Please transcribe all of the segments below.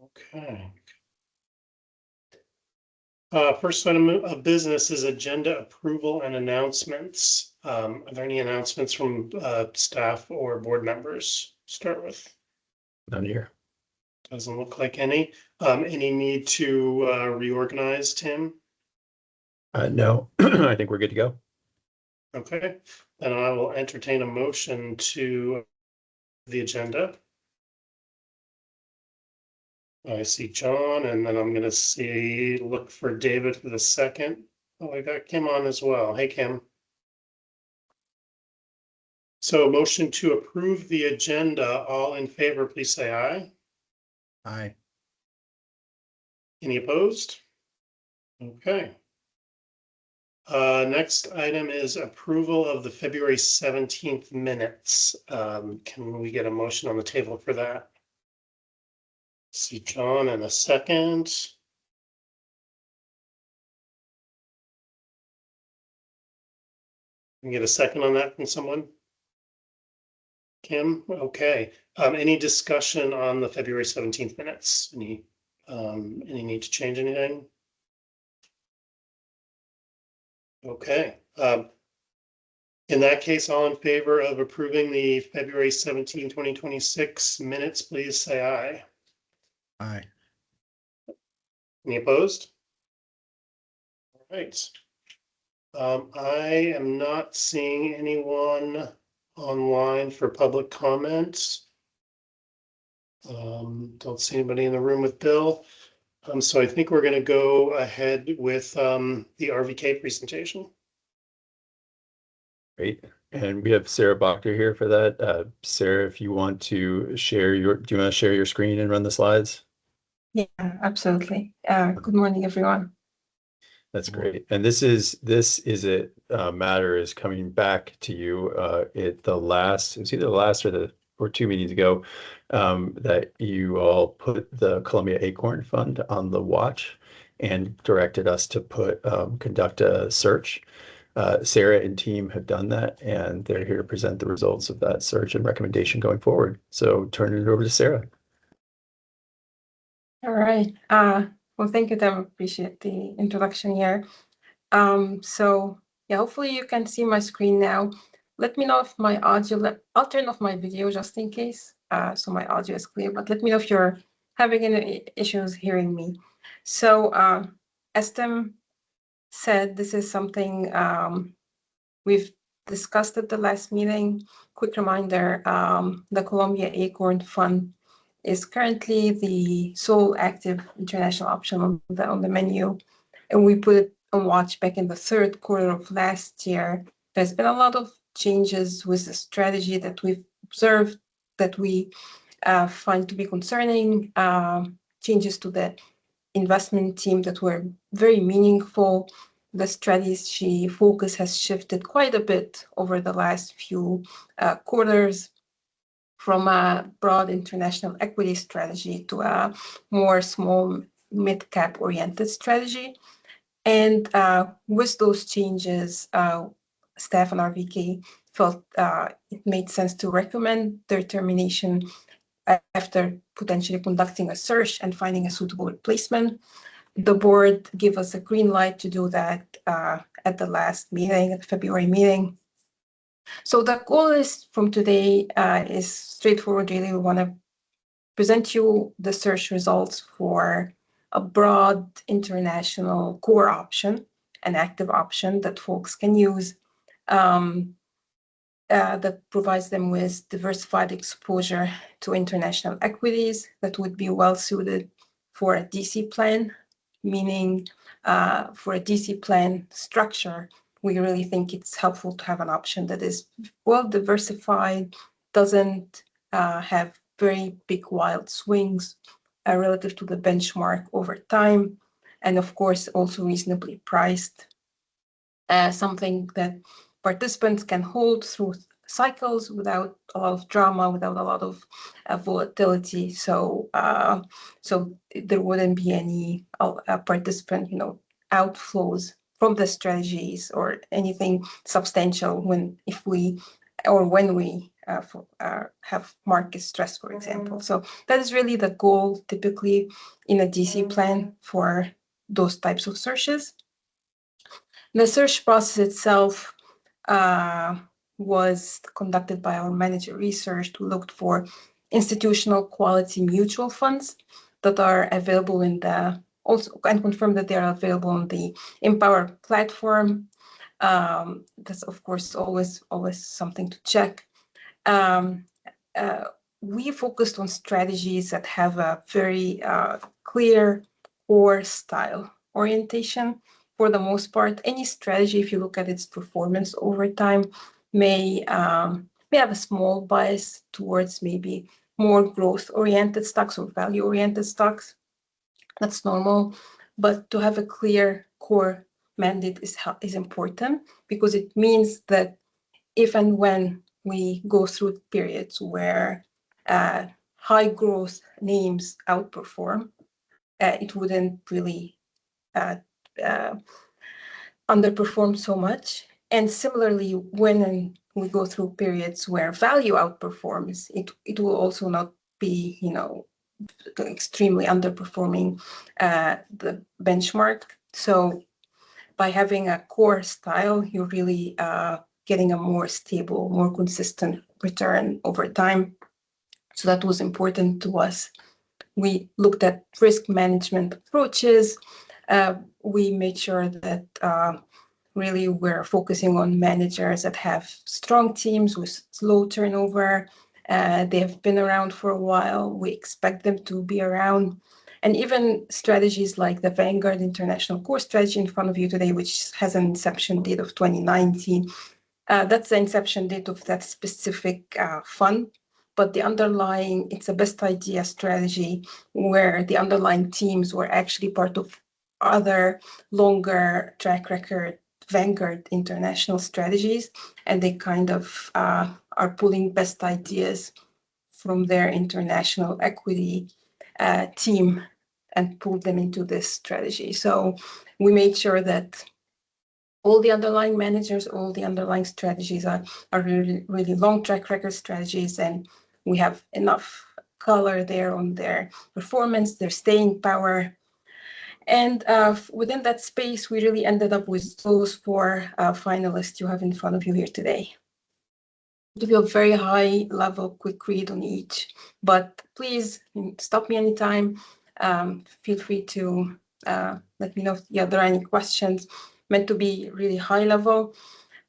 Okay. First item of business is agenda approval and announcements. Are there any announcements from staff or board members? Start with. None here. Doesn't look like any. Any need to reorganize, Tim? No, I think we're good to go. Okay, then I will entertain a motion to the agenda. I see John, and then I'm gonna look for David for the second. Oh, I got Kim on as well. Hey, Kim. So motion to approve the agenda. All in favor, please say aye. Aye. Any opposed? Okay. Next item is approval of the February 17th minutes. Can we get a motion on the table for that? See John in a second. Can we get a second on that from someone? Kim, okay. Any discussion on the February 17th minutes? Any need to change anything? Okay. In that case, all in favor of approving the February 17, 2026 minutes, please say aye. Aye. Any opposed? All right. I am not seeing anyone online for public comments. Don't see anybody in the room with Bill. So I think we're going to go ahead with the RVK presentation. Great. And we have Sarah Bacher here for that. Sarah, if you want to share do you want to share your screen and run the slides? Yeah, absolutely. Good morning, everyone. That's great. And this is a matter is coming back to you it was either the last or 2 meetings ago that you all put the Columbia Acorn Fund on the watch and directed us to conduct a search. Sarah and team have done that, and they're here to present the results of that search and recommendation going forward. So turn it over to Sarah. All right. Well, thank you, Tim. Appreciate the introduction here. So yeah, hopefully you can see my screen now. Let me know if my audio, I'll turn off my video just in case, so my audio is clear, but let me know if you're having any issues hearing me. So as Tim said, this is something we've discussed at the last meeting. Quick reminder, the Columbia Acorn Fund is currently the sole active international option on the menu, and we put it on watch back in the third quarter of last year. There's been a lot of changes with the strategy that we've observed that we find to be concerning, changes to the investment team that were very meaningful. The strategy focus has shifted quite a bit over the last few quarters, from a broad international equity strategy to a more small mid-cap oriented strategy. And with those changes, staff and RVK felt it made sense to recommend their termination after potentially conducting a search and finding a suitable replacement. The board gave us a green light to do that at the last meeting, at the February meeting. So the goal is from today is straightforward. Really, we want to present you the search results for a broad international core option, an active option that folks can use, that provides them with diversified exposure to international equities that would be well suited for a DC plan, meaning for a DC plan structure, we really think it's helpful to have an option that is well diversified, doesn't have very big wild swings relative to the benchmark over time, and of course also reasonably priced. Something that participants can hold through cycles without a lot of drama, without a lot of volatility. So there wouldn't be any participant, outflows from the strategies or anything substantial if we or when we have market stress, for example. So that is really the goal typically in a DC plan for those types of searches. The search process itself was conducted by our manager research to look for institutional quality mutual funds that are available in the, also, and confirm that they are available on the Empower platform. That's of course always something to check. We focused on strategies that have a very clear core style orientation. For the most part, any strategy, if you look at its performance over time, may have a small bias towards maybe more growth-oriented stocks or value-oriented stocks. That's normal, but to have a clear core mandate is important, because it means that if and when we go through periods where high growth names outperform, it wouldn't really underperform so much. And similarly, when we go through periods where value outperforms, it will also not be, extremely underperforming the benchmark. So by having a core style, you're really getting a more stable, more consistent return over time. So that was important to us. We looked at risk management approaches. We made sure that really we're focusing on managers that have strong teams with low turnover. They have been around for a while. We expect them to be around. And even strategies like the Vanguard International Core Strategy in front of you today, which has an inception date of 2019. That's the inception date of that specific fund. But the underlying, it's a best idea strategy where the underlying teams were actually part of other longer track record Vanguard international strategies, and they kind of are pulling best ideas from their international equity team and pulled them into this strategy. So we made sure that all the underlying managers, all the underlying strategies are really, really long track record strategies, and we have enough color there on their performance, their staying power. And within that space, we really ended up with those four finalists you have in front of you here today. I'll give you a very high level quick read on each, but please stop me anytime. Feel free to let me know if there are any questions. Meant to be really high level.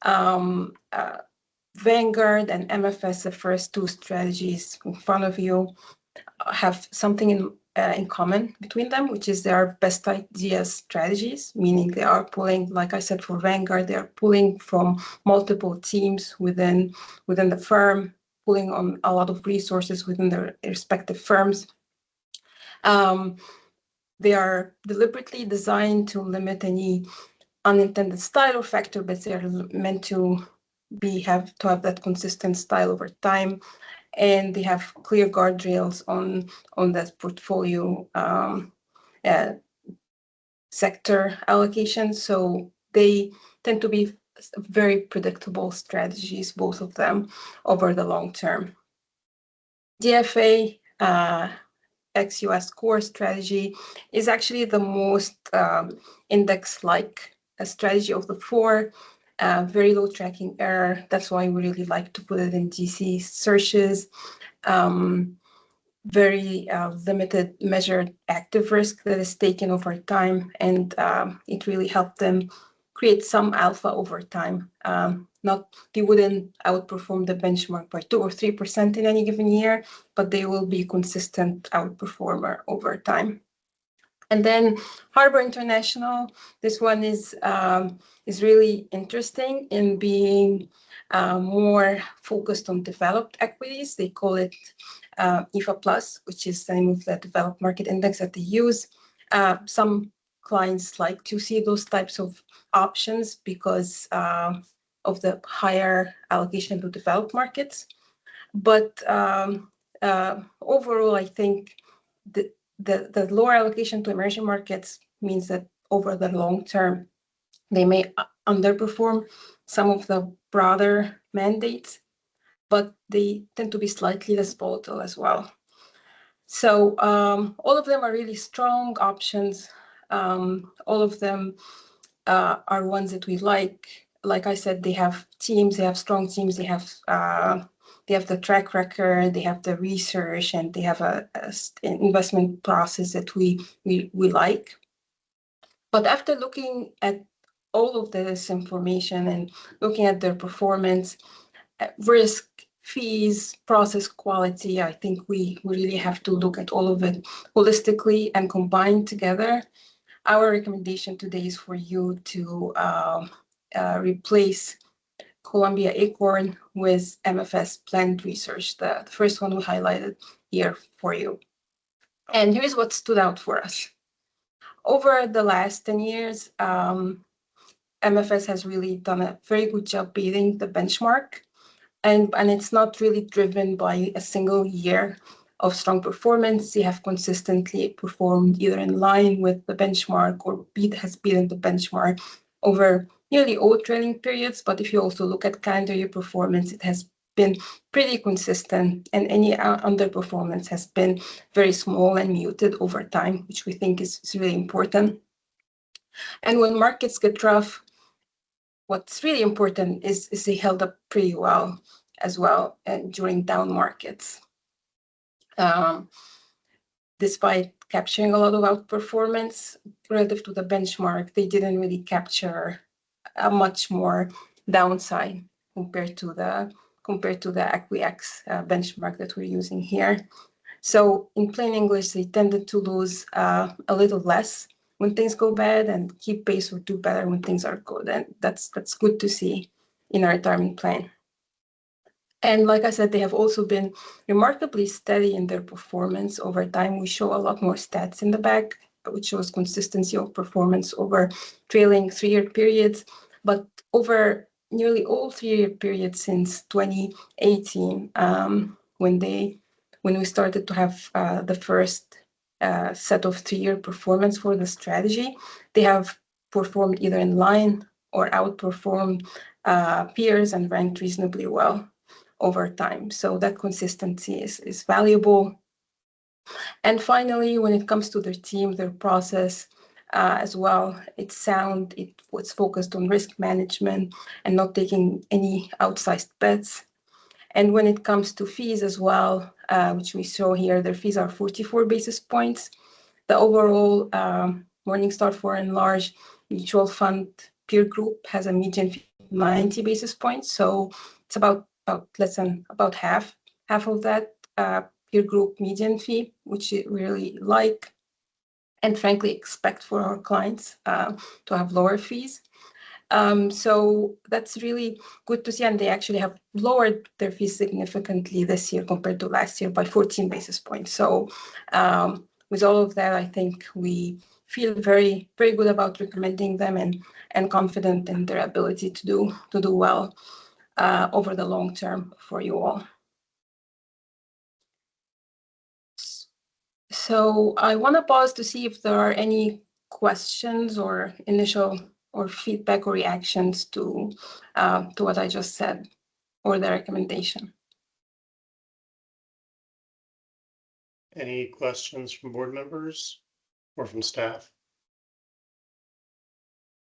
Vanguard and MFS, the first two strategies in front of you, have something in common between them, which is they are best ideas strategies, meaning they are pulling, like I said, for Vanguard, they are pulling from multiple teams within the firm, pulling on a lot of resources within their respective firms. They are deliberately designed to limit any unintended style or factor, but they are meant to have that consistent style over time, and they have clear guardrails on that portfolio sector allocation. So they tend to be very predictable strategies, both of them, over the long term. DFA ex-US core strategy is actually the most index-like strategy of the four. Very low tracking error. That's why we really like to put it in DC searches. Very limited measured active risk that is taken over time, and it really helped them create some alpha over time. They wouldn't outperform the benchmark by 2 or 3% in any given year, but they will be a consistent outperformer over time. And then Harbor International, this one is really interesting in being more focused on developed equities. They call it EFA Plus, which is the name of the developed market index that they use. Some clients like to see those types of options because of the higher allocation to developed markets. But overall, I think the lower allocation to emerging markets means that over the long term, they may underperform some of the broader mandates. but they tend to be slightly less volatile as well. So all of them are really strong options. All of them are ones that we like. Like I said, they have teams, they have strong teams, they have the track record, they have the research, and they have an investment process that we like. But after looking at all of this information and looking at their performance, risk, fees, process quality, I think we really have to look at all of it holistically and combine together. Our recommendation today is for you to replace Columbia Acorn with MFS Blend Research, the first one we highlighted here for you. And here's what stood out for us. Over the last 10 years, MFS has really done a very good job beating the benchmark. And it's not really driven by a single year of strong performance. They have consistently performed either in line with the benchmark or has beaten the benchmark over nearly all trailing periods. But if you also look at calendar year performance, it has been pretty consistent, and any underperformance has been very small and muted over time, which we think is really important. And when markets get rough, what's really important is they held up pretty well as well during down markets. Despite capturing a lot of outperformance relative to the benchmark, they didn't really capture much more downside compared to the ACWX benchmark that we're using here. So in plain English, they tended to lose a little less when things go bad and keep pace or do better when things are good. And that's good to see in our retirement plan. And like I said, they have also been remarkably steady in their performance over time. We show a lot more stats in the back, which shows consistency of performance over trailing 3-year periods. But over nearly all 3-year periods since 2018, when we started to have the first set of 3-year performance for the strategy, they have performed either in line or outperformed peers and ranked reasonably well over time. So that consistency is valuable. And finally, when it comes to their team, their process as well, it's sound. It was focused on risk management and not taking any outsized bets. And when it comes to fees as well, which we show here, their fees are 44 basis points. The overall Morningstar Foreign Large Mutual Fund peer group has a median fee of 90 basis points. So it's about half of that peer group median fee, which we really like and frankly expect for our clients to have lower fees. So that's really good to see, and they actually have lowered their fees significantly this year compared to last year by 14 basis points. So with all of that, I think we feel very, very good about recommending them and confident in their ability to do well over the long term for you all. So I want to pause to see if there are any questions or initial or feedback or reactions to what I just said or the recommendation. Any questions from board members or from staff?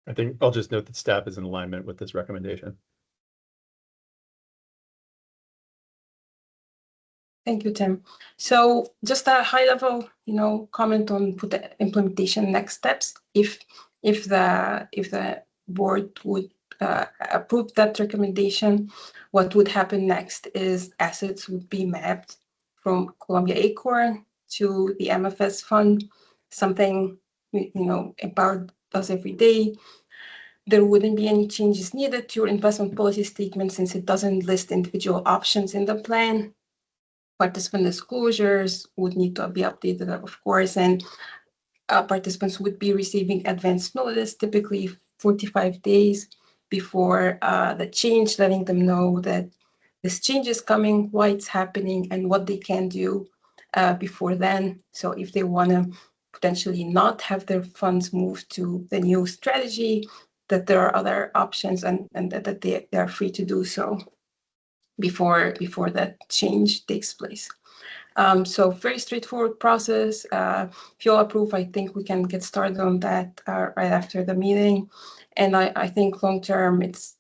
I think I'll just note that staff is in alignment with this recommendation. Thank you, Tim. So just a high level, comment on the implementation next steps. If the board would approve that recommendation, what would happen next is assets would be mapped from Columbia Acorn to the MFS fund, something Empower does every day. There wouldn't be any changes needed to your investment policy statement since it doesn't list individual options in the plan. Participant disclosures would need to be updated, of course, and participants would be receiving advance notice, typically 45 days before the change, letting them know that this change is coming, why it's happening, and what they can do before then. So if they want to potentially not have their funds moved to the new strategy, that there are other options and that they are free to do so. before that change takes place. So very straightforward process. If you all approve, I think we can get started on that right after the meeting. And I think long term, it's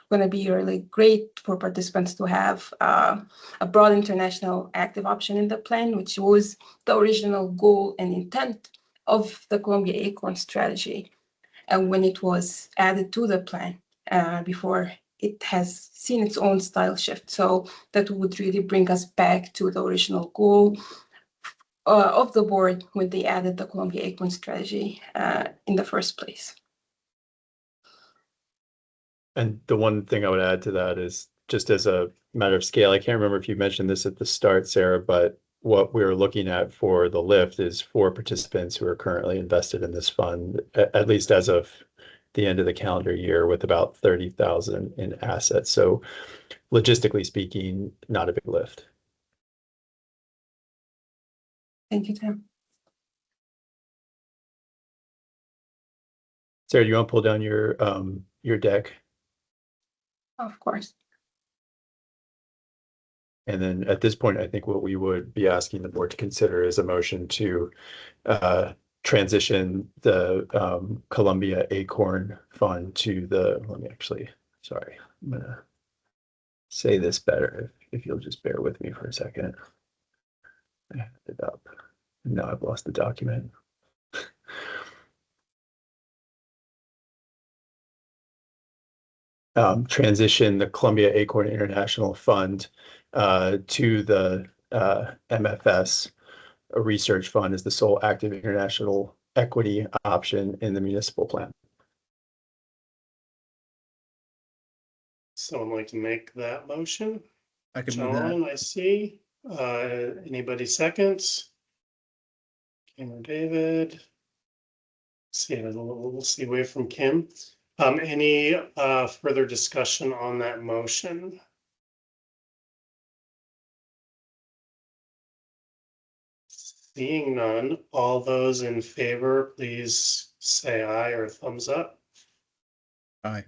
going to be really great for participants to have a broad international active option in the plan, which was the original goal and intent of the Columbia Acorn strategy. And when it was added to the plan before, it has seen its own style shift. So that would really bring us back to the original goal of the board when they added the Columbia Acorn strategy in the first place. And the one thing I would add to that is just as a matter of scale, I can't remember if you mentioned this at the start, Sarah, but what we're looking at for the lift is 4 participants who are currently invested in this fund, at least as of the end of the calendar year, with about 30,000 in assets. So logistically speaking, not a big lift. Thank you, Tim. Sarah, do you want to pull down your deck? Of course. And then at this point, I think what we would be asking the board to consider is a motion to transition the Columbia Acorn Fund to the, sorry, I'm gonna say this better if you'll just bear with me for a second. I had it up. Now I've lost the document. Transition the Columbia Acorn International Fund to the MFS, a research fund, as the sole active international equity option in the municipal plan. Someone like to make that motion? I can move that. John, I see. Anybody seconds? Kim or David? See, we'll see away from Kim. Any further discussion on that motion? Seeing none, all those in favor, please say aye or thumbs up. Aye.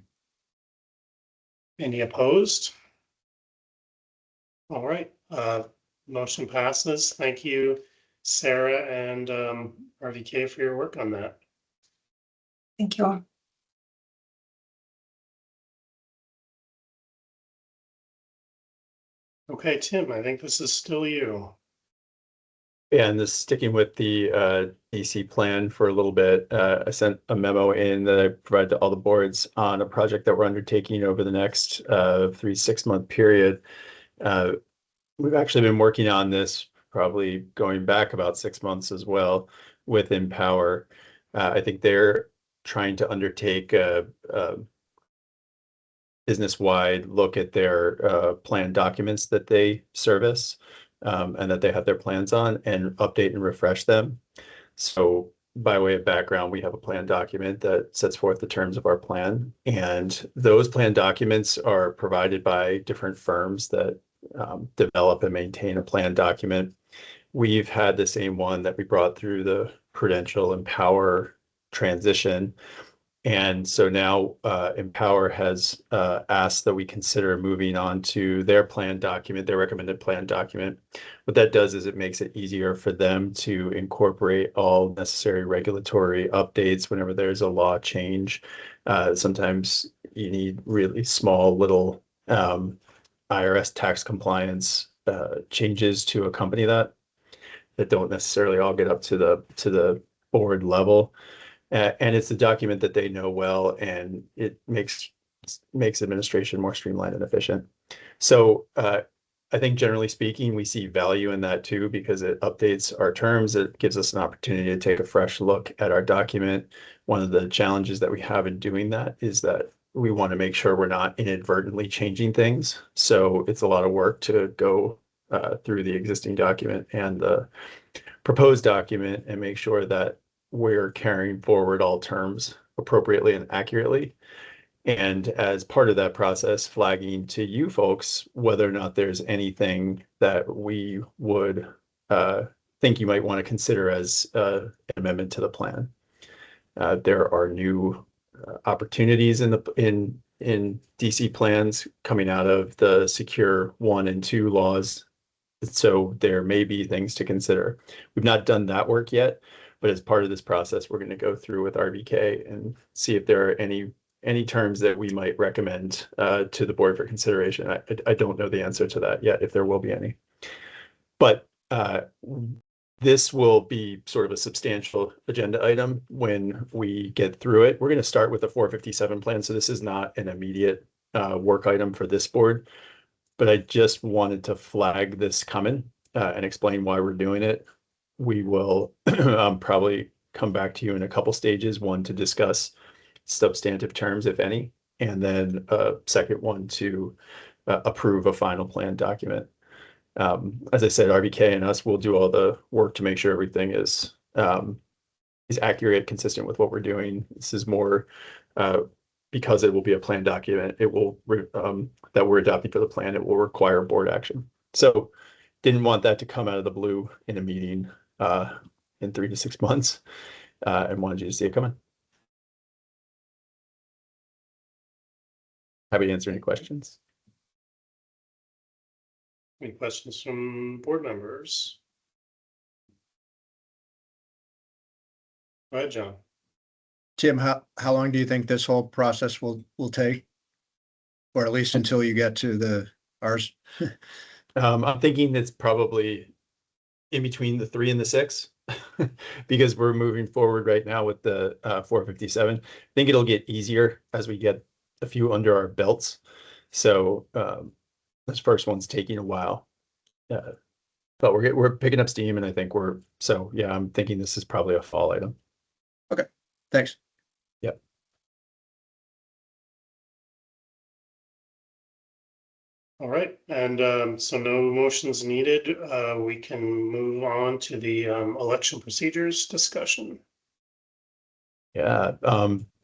Any opposed? All right, motion passes. Thank you, Sarah and RVK, for your work on that. Thank you all. Okay, Tim, I think this is still you. And this, sticking with the AC plan for a little bit, I sent a memo in that I provided to all the boards on a project that we're undertaking over the next 3-6 month period. We've actually been working on this probably going back about 6 months as well with Empower. I think they're trying to undertake a business-wide look at their plan documents that they service and that they have their plans on, and update and refresh them. So by way of background, we have a plan document that sets forth the terms of our plan, and those plan documents are provided by different firms that develop and maintain a plan document. We've had the same one that we brought through the Prudential Empower transition. And so now Empower has asked that we consider moving on to their plan document, their recommended plan document. What that does is it makes it easier for them to incorporate all necessary regulatory updates whenever there's a law change. Sometimes you need really small little IRS tax compliance changes to accompany that don't necessarily all get up to the board level. And it's a document that they know well, and it makes administration more streamlined and efficient. So I think generally speaking, we see value in that too, because it updates our terms. It gives us an opportunity to take a fresh look at our document. One of the challenges that we have in doing that is that we want to make sure we're not inadvertently changing things. So it's a lot of work to go through the existing document and the proposed document and make sure that we're carrying forward all terms appropriately and accurately. And as part of that process, flagging to you folks whether or not there's anything that we would think you might want to consider as an amendment to the plan. There are new opportunities in in DC plans coming out of the Secure 1 and 2 laws. So there may be things to consider. We've not done that work yet, but as part of this process, we're going to go through with RBK and see if there are any terms that we might recommend to the board for consideration. I don't know the answer to that yet, if there will be any. But this will be sort of a substantial agenda item when we get through it. We're going to start with the 457 plan, so this is not an immediate work item for this board. But I just wanted to flag this coming and explain why we're doing it. We will probably come back to you in a couple stages, one to discuss substantive terms, if any, and then a second one to approve a final plan document. As I said, RBK and us will do all the work to make sure everything is accurate, consistent with what we're doing. This is more because it will be a plan document. It will that we're adopting for the plan. It will require board action. So, didn't want that to come out of the blue in a meeting in 3 to 6 months, and wanted you to see it coming. Happy to answer any questions. Any questions from board members? Go ahead, John. Tim, how long do you think this whole process will take? Or at least until you get to the ours? I'm thinking it's probably in between the 3 and the 6 because we're moving forward right now with the 457. I think it'll get easier as we get a few under our belts. So this first one's taking a while, but we're picking up steam, and I think I'm thinking this is probably a fall item. Okay, thanks. Yep. All right, and so no motions needed. We can move on to the election procedures discussion. Yeah.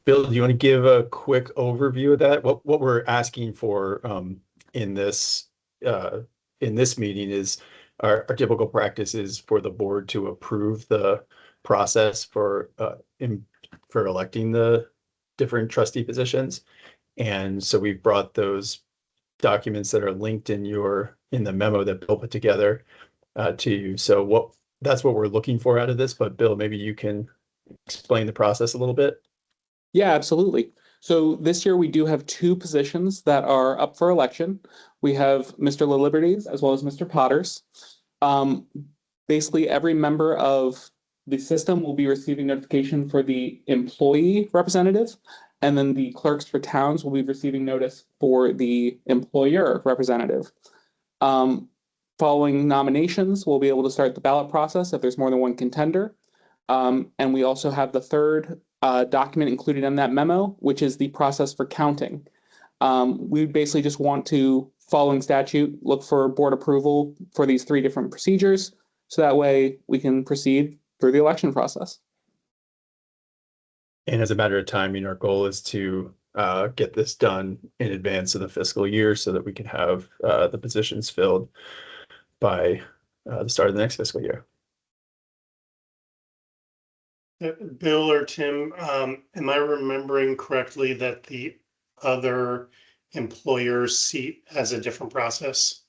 Bill, do you want to give a quick overview of that? What we're asking for in this meeting is our typical practice is for the board to approve the process for electing the different trustee positions. And so we've brought those documents that are linked in the memo that Bill put together to you. So that's what we're looking for out of this. But Bill, maybe you can explain the process a little bit. Yeah, absolutely. So this year we do have 2 positions that are up for election. We have Mr. LaLiberty's as well as Mr. Potter's. Basically, every member of the system will be receiving notification for the employee representative, and then the clerks for towns will be receiving notice for the employer representative. Following nominations, we'll be able to start the ballot process if there's more than one contender. And we also have the third document included in that memo, which is the process for counting. We basically just want to, following statute, look for board approval for these 3 different procedures, so that way we can proceed through the election process. And as a matter of timing, our goal is to get this done in advance of the fiscal year so that we can have the positions filled by the start of the next fiscal year. Bill or Tim, am I remembering correctly that the other employer's seat has a different process?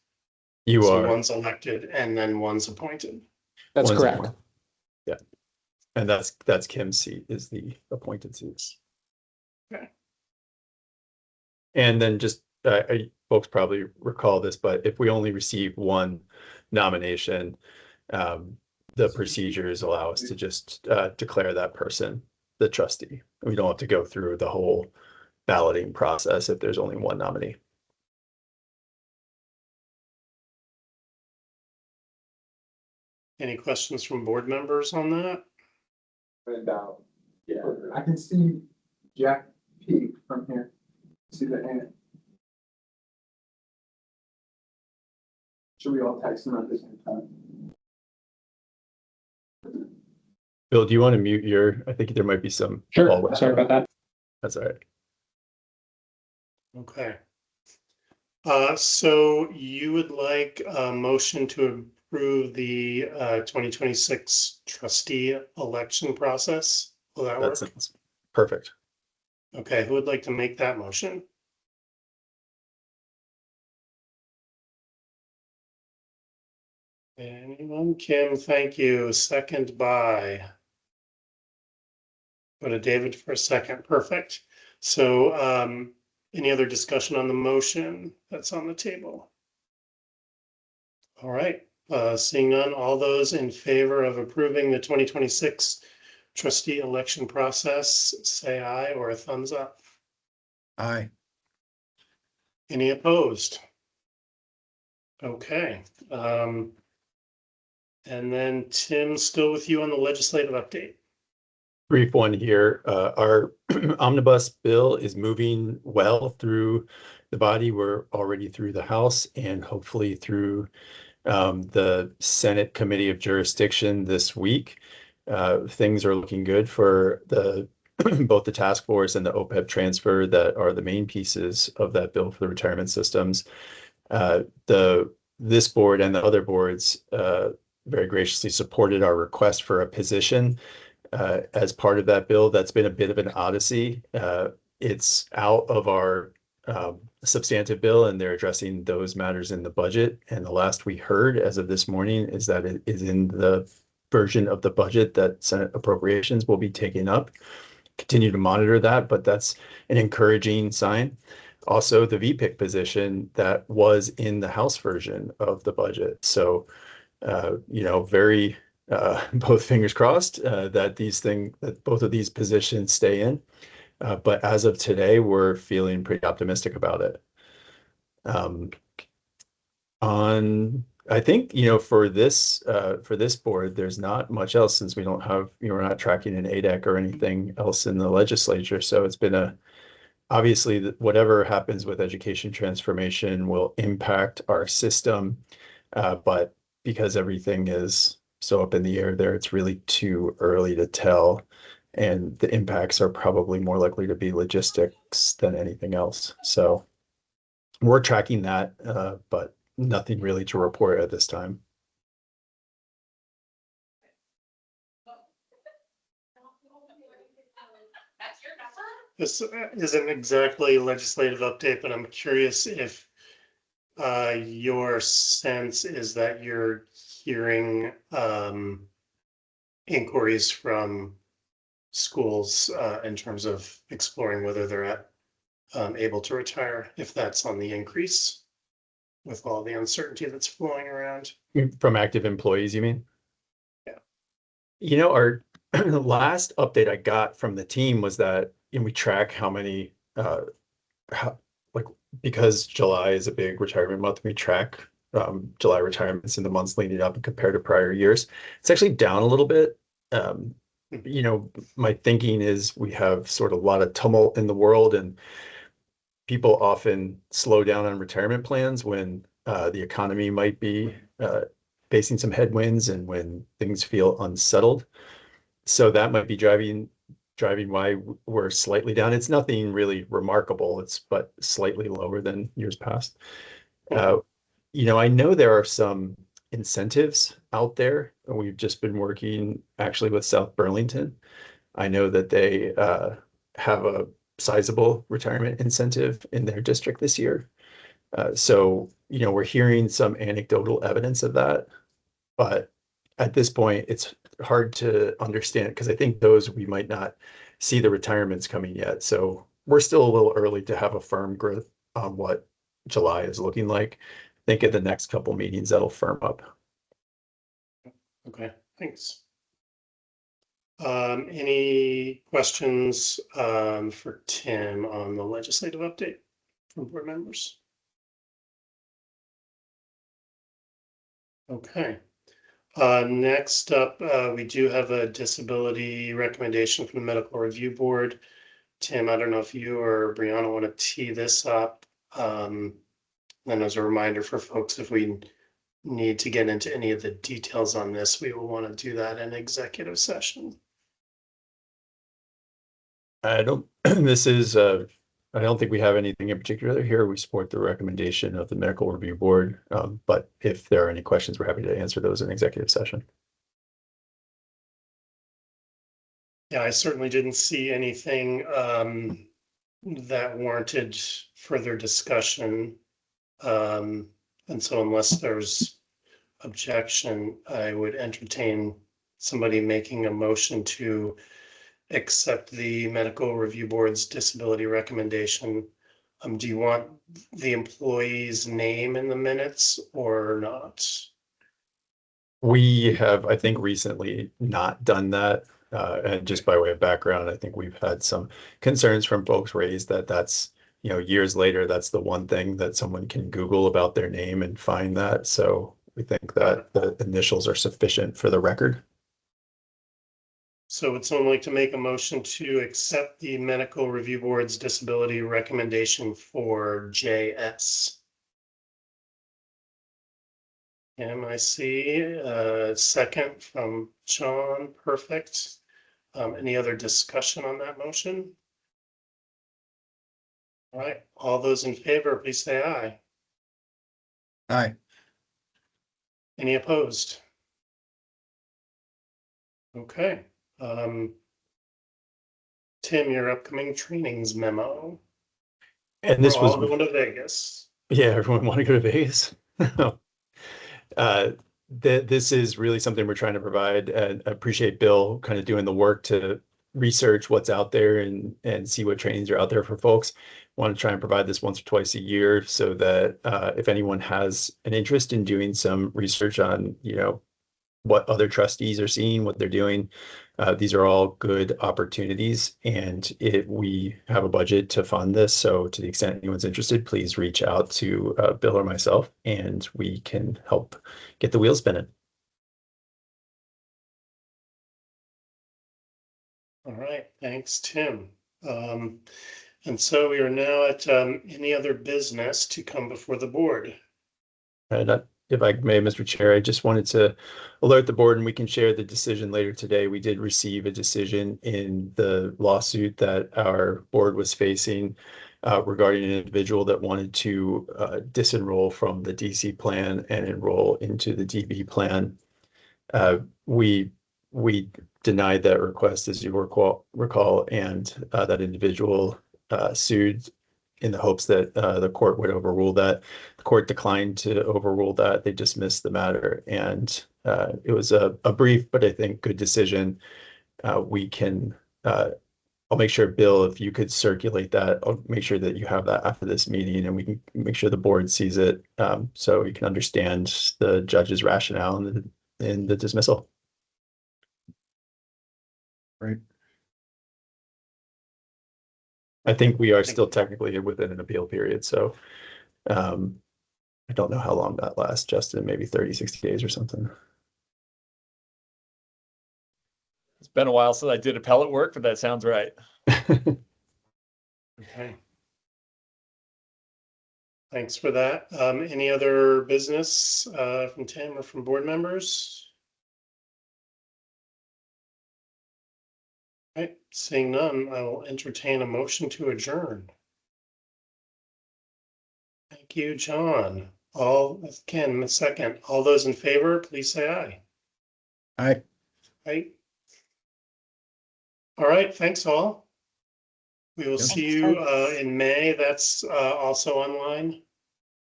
You So are. one's elected and then one's appointed. That's One's correct. appointed. Yeah. And that's Kim's seat, is the appointed seats. Okay. And then just folks probably recall this, but if we only receive one nomination, the procedures allow us to just declare that person the trustee. We don't have to go through the whole balloting process if there's only one nominee. Any questions from board members on that? Yeah, I can see Jack P from here. See the hand. Should we all text him at the same time? Bill, do you want to mute I think there might be some. Sure. Sorry about that. That's all right. Okay. So you would like a motion to approve the 2026 trustee election process? Will that work? That sounds perfect. Okay, who would like to make that motion? Anyone? Kim, thank you. Second by. Go to David for a second. Perfect. So, any other discussion on the motion that's on the table? All right, seeing none, all those in favor of approving the 2026 trustee election process, say aye or a thumbs up. Aye. Any opposed? Okay, and then Tim, still with you on the legislative update. Brief one here. Our omnibus bill is moving well through the body. We're already through the House and hopefully through the Senate Committee of Jurisdiction this week. Things are looking good for the both the task force and the OPEB transfer that are the main pieces of that bill for the retirement systems. This board and the other boards very graciously supported our request for a position as part of that bill. That's been a bit of an odyssey. It's out of our substantive bill, and they're addressing those matters in the budget. And the last we heard as of this morning is that it is in the version of the budget that Senate appropriations will be taking up. Continue to monitor that, but that's an encouraging sign. Also, the VPIC position that was in the House version of the budget. So, very both fingers crossed that both of these positions stay in. But as of today, we're feeling pretty optimistic about it. I think, for this board, there's not much else since we don't have, we're not tracking an ADEC or anything else in the legislature. So it's been obviously whatever happens with education transformation will impact our system. But because everything is so up in the air there, it's really too early to tell. And the impacts are probably more likely to be logistics than anything else. So we're tracking that, but nothing really to report at this time. This isn't exactly a legislative update, but I'm curious if your sense is that you're hearing inquiries from schools in terms of exploring whether they're able to retire, if that's on the increase with all the uncertainty that's flowing around. From active employees, you mean? Yeah. Our last update I got from the team was that we track how many, because July is a big retirement month, we track July retirements in the months leading up and compared to prior years. It's actually down a little bit. My thinking is we have sort of a lot of tumult in the world, and people often slow down on retirement plans when the economy might be facing some headwinds and when things feel unsettled. So that might be driving why we're slightly down. It's nothing really remarkable. But slightly lower than years past. I know there are some incentives out there. We've just been working actually with South Burlington. I know that they have a sizable retirement incentive in their district this year. So, we're hearing some anecdotal evidence of that, but at this point, it's hard to understand because I think we might not see the retirements coming yet. So we're still a little early to have a firm growth on what July is looking like. I think at the next couple meetings, that'll firm up. Okay, thanks. Any questions for Tim on the legislative update from board members? Okay. Next up, we do have a disability recommendation from the Medical Review Board. Tim, I don't know if you or Brianna want to tee this up. And as a reminder for folks, if we need to get into any of the details on this, we will want to do that in executive session. I don't think we have anything in particular here. We support the recommendation of the Medical Review Board. But if there are any questions, we're happy to answer those in executive session. Yeah, I certainly didn't see anything that warranted further discussion. And so unless there's objection, I would entertain somebody making a motion to accept the Medical Review Board's disability recommendation. Do you want the employee's name in the minutes or not? We have, I think, recently not done that. And just by way of background, I think we've had some concerns from folks raised that that's, you know, years later, that's the one thing that someone can Google about their name and find that. So we think that the initials are sufficient for the record. So would someone like to make a motion to accept the Medical Review Board's disability recommendation for JS? I see a second from John. Perfect. Any other discussion on that motion? All right, all those in favor, please say aye. Aye. Any opposed? Okay. Tim, your upcoming trainings memo. And this We're was, all going to Vegas. yeah, everyone want to go to Vegas? This is really something we're trying to provide, and I appreciate Bill kind of doing the work to research what's out there and see what trainings are out there for folks. Want to try and provide this once or twice a year so that if anyone has an interest in doing some research on, you know, what other trustees are seeing, what they're doing. These are all good opportunities, and we have a budget to fund this. So to the extent anyone's interested, please reach out to Bill or myself, and we can help get the wheels spinning. All right, thanks, Tim. And so we are now at any other business to come before the board. And if I may, Mr. Chair, I just wanted to alert the board, and we can share the decision later today. We did receive a decision in the lawsuit that our board was facing regarding an individual that wanted to disenroll from the DC plan and enroll into the DB plan. We denied that request, as you recall, and that individual sued in the hopes that the court would overrule that. The court declined to overrule that. They dismissed the matter, and it was a brief, but I think good decision. We can, I'll make sure, Bill, if you could circulate that, I'll make sure that you have that after this meeting, and we can make sure the board sees it so you can understand the judge's rationale in the dismissal. Right. I think we are still technically within an appeal period, so I don't know how long that lasts, Justin, maybe 30, 60 days or something. It's been a while since I did appellate work, but that sounds right. Okay. Thanks for that. Any other business from Tim or from board members? All right, seeing none, I will entertain a motion to adjourn. Thank you, John. Ken, a second. All those in favor, please say aye. Aye. Aye. All right, thanks all. We will see you in May. That's also online.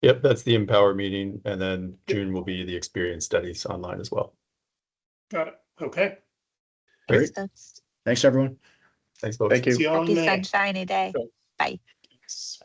Yep, that's the Empower meeting, and then June will be the experience studies online as well. Got it. Okay. Great. Thanks, everyone. Thanks, folks. Thank you. See you all in Happy May. sunshiny day. Bye. Thanks.